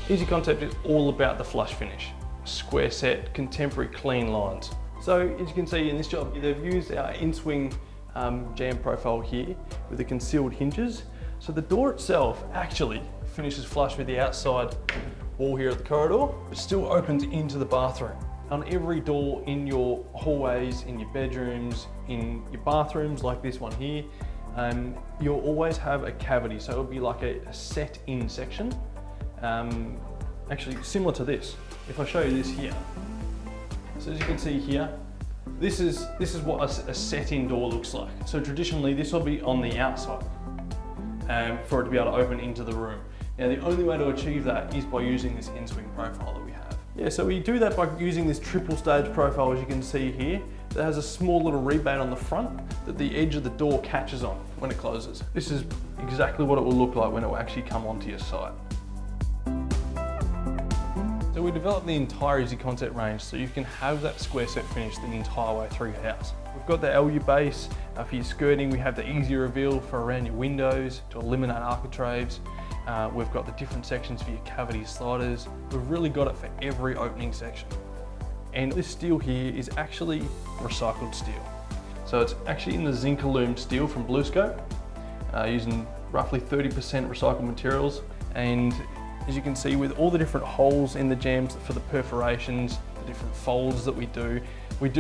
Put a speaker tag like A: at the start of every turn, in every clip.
A: EZConcept is all about the flush finish. Square set, contemporary clean lines. So as you can see in this job, they've used our Inswing Jamb profile here with the concealed hinges. So the door itself actually finishes flush with the outside wall here at the corridor. It still opens into the bathroom. On every door in your hallways, in your bedrooms, in your bathrooms like this one here, you'll always have a cavity. So it'll be like a set-in section. Actually similar to this. If I show you this here. So as you can see here, this is what a set-in door looks like. So traditionally this will be on the outside for it to be able to open into the room. Now the only way to achieve that is by using this Inswing profile that we have. Yeah, so we do that by using this triple stage profile, as you can see here, that has a small little rebate on the front that the edge of the door catches on when it closes. This is exactly what it will look like when it will actually come onto your site. So we developed the entire EZConcept range so you can have that square set finish the entire way through your house. We've got the LU base for your skirting. We have the easy reveal for around your windows to eliminate architraves. We've got the different sections for your cavity sliders. We've really got it for every opening section. And this steel here is actually recycled steel. So it's actually in the zinc aluminum steel from BlueScope, using roughly 30% recycled materials. And as you can see, with all the different holes in the jambs for the perforations, the different folds that we do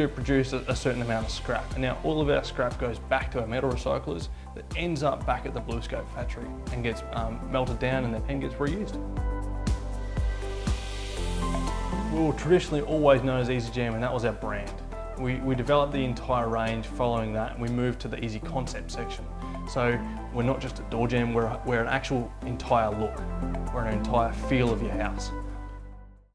A: produce a certain amount of scrap. And now all of our scrap goes back to our metal recyclers that ends up back at the BlueScope factory and gets melted down and then gets reused. We were traditionally always known as EzyJamb, and that was our brand. We developed the entire range following that, and we moved to the EZConcept section. So we're not just a door jamb, we're an actual entire look. We're an entire feel of your house.